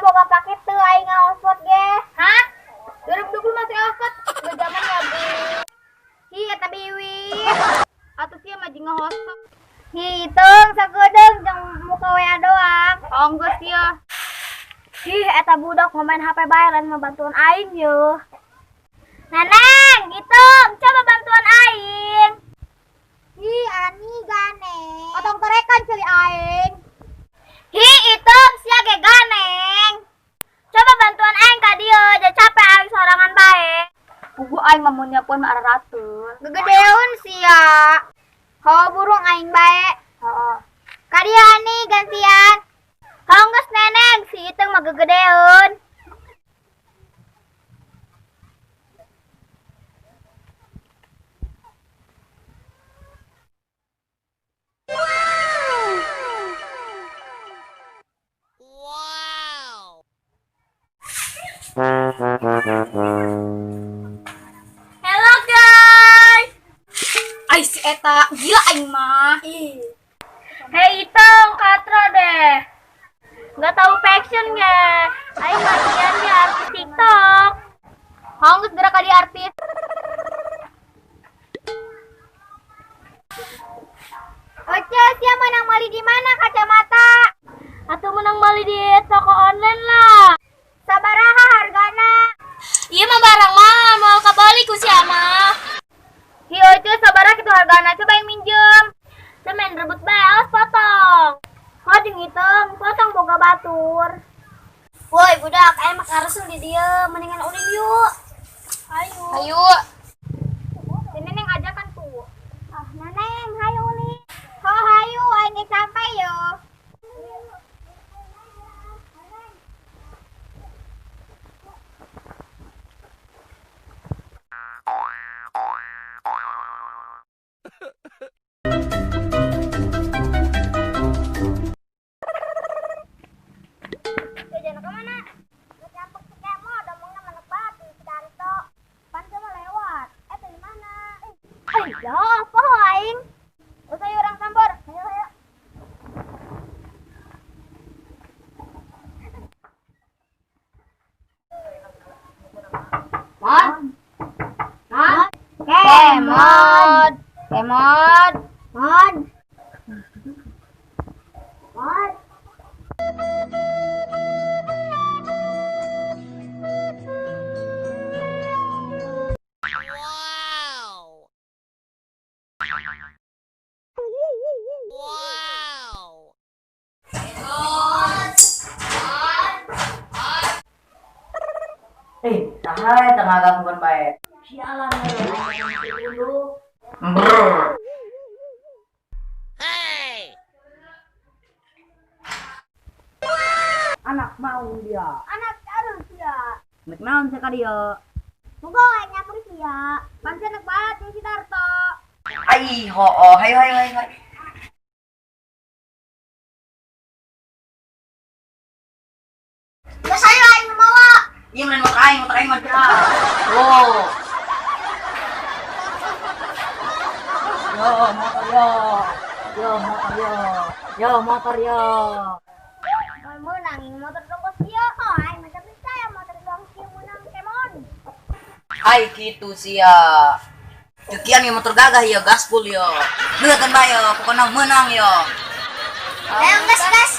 boga paket tuh aing ngaospot ge. Hah? 2020 masih ospot. Udah zaman ya, Bu. Hi eta biwit. Atuh kieu mah jeung ngahostot. Hitung sagedeung jeung muka WA doang. Onggeus kieu. Eta budak mau main HP bae lain mah bantuan aing yeuh. Neneng, hitung, coba bantuan aing. Ani ganeng. Otong terekan celi aing. Hitung sia ge ganeng. Coba bantuan aing ka dieu, ja capek aing sorangan bae. Pugu aing mah mun nyapuan mah ararateun. Gegedeun sia. Hawa burung aing bae. Heeh. Ka dieu Ani gantian. Kaunggeus neneng, si Iteng mah gegedeun. Hello guys. Ai si eta gila aing mah. Hei Iteng, katro deh. Nggak tahu passion ya. Aing latihannya artis TikTok. Hanggus gerak kali artis. Oce, sia menang mali di mana kacamata? Atau menang mali di toko online lah. Sabaraha hargana? Iya mah barang mah mau kabali ku sia mah. Hi Oce, sabaraha kitu hargana coba yang minjem. Semen rebut bae potong. Hoding Iteng, potong boga batur. Woi budak, ayo mak aresul di dieu, mendingan ulin yuk. Ayo. Ayo. Si Neneng ajakan tuh. Ah, Neneng, hayu ulin. Ho hayu, aing geus sampai yo. Ya apa aing? Usah orang sambor. Ayo ayo. Mod. Mod. Kemod. Kemod. Mod. Mod. Sahai tengah gangguan baik. Sialan dulu. Hey. Anak mau dia. Anak harus ya. Nek naon sekali ya. Mugo nyamper sia. Pancen anak banget yang si Tarto. Ai ho, hayo hayo hayo. Ya saya aing mawa. Iya main motor aing mah dia. Oh. Yo motor yo. Yo motor yo. Yo motor yo. Mau menang motor dongkos sia. Oh, aing macam percaya motor dongkos menang kemon. Ai gitu sia. Cekian yang motor gagah ya gaspol yo. Lihat bae yo, pokoknya menang yo. Ayo gas gas.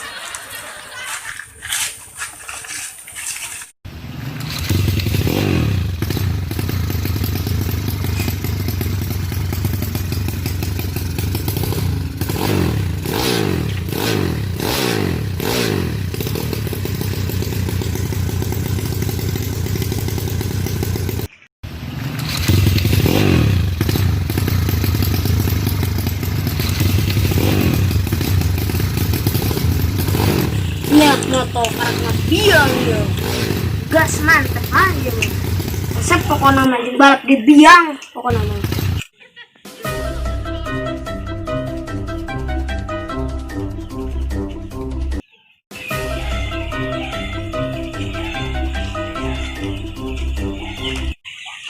Moto karena biang ya gas mantep aja resep pokoknya mah balap di biang pokoknya mah.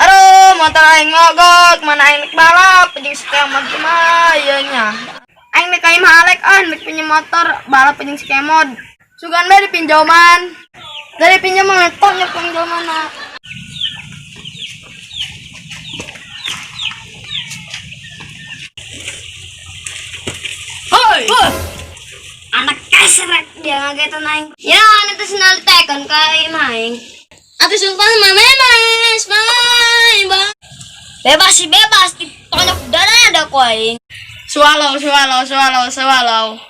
Aduh, motor aing ngogok, mana aing nek balap, jeung skemod mah ieu nya. Aing nek mah alek nek pinjem motor balap jeung skemod. Sugan bae dipinjoman. Dari pinjaman tanya pinjam mana? Hoi. Anak kesrek dia ngageto naing. Ya, itu sinal tekan kay maing. Ate Sultan mamemas, bang. Bebas sih bebas, ditolak dana ada koing. Swallow.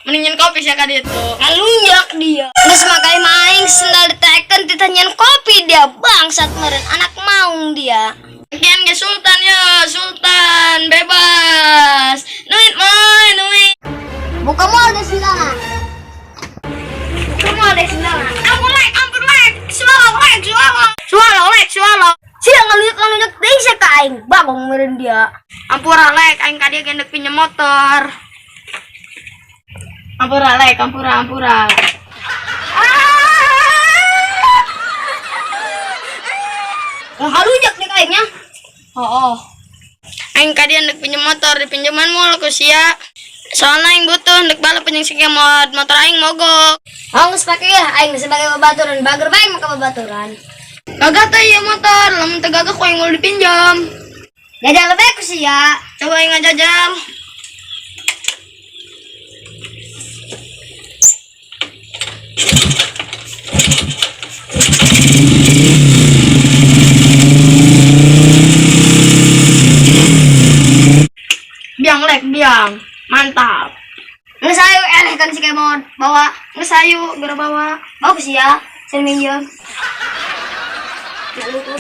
Mendingin kopi sih kali itu. Ngalunjak dia. Nges makai maing sendal diteken ditanyain kopi dia bangsat meren anak maung dia. Kian ke Sultan ya, Sultan bebas. Nuit moy, nuit. Buka mau ada sindalan. Buka mau ada sindalan. Ampun lek. Swallow. Siang ngalunjak deh sih kaing bagong meren dia. Ampura lek, aing kadia gendek pinjam motor. Ampura lek. Ngalunjak nih kaingnya. Oh. Aing kadia gendek pinjam motor di pinjaman mall ku sia. Soalnya aing butuh hendek balap penyengsik motor aing mogok. Oh, nges pakai ya, aing sebagai babaturan, bager baik maka babaturan. Gagah teh ya motor, lamun teu gagah ku aing mau dipinjam. Jajal lebih ku sih ya. Coba aing ngajajal. Biang. Mantap. Ngesayu kan si kemon bawa. Ngesayu, gara bawa. Bagus sih ya, saya minjem. Nggak lupa.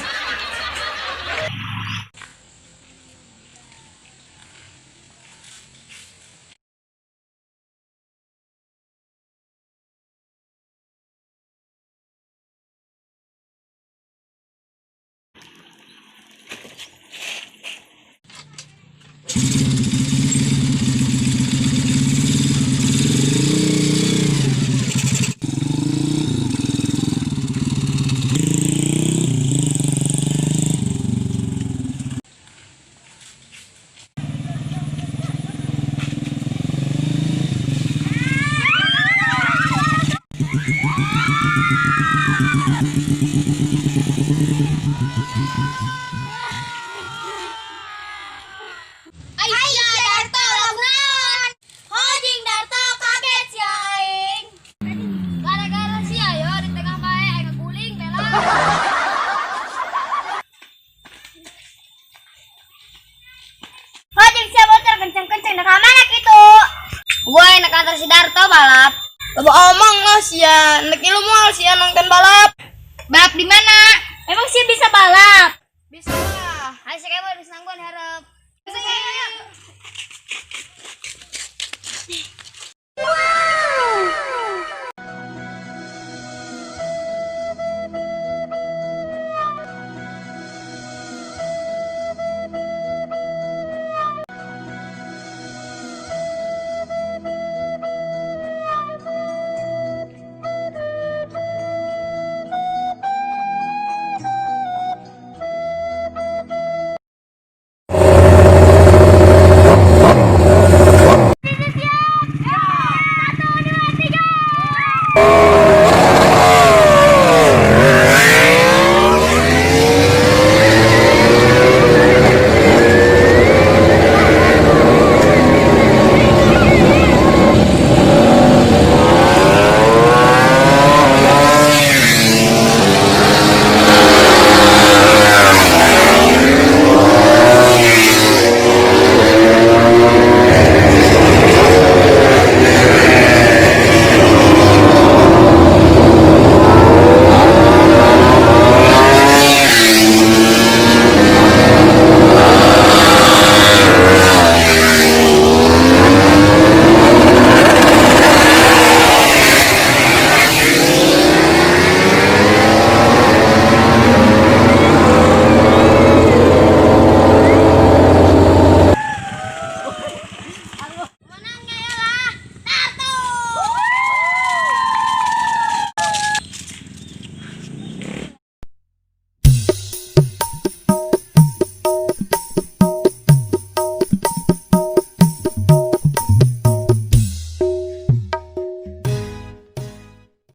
Aisyah Darto lagunan. Hojing Darto kaget si aing. Gara-gara si ayo di tengah bae aing guling bela. Hojing si motor kenceng-kenceng nak mana gitu. Gue nak antar si Darto balap. Coba omong lah sia, nek ilu moal sia nonton balap. Balap di mana? Emang sih bisa balap? Bisa lah. Ayo si kemon harap.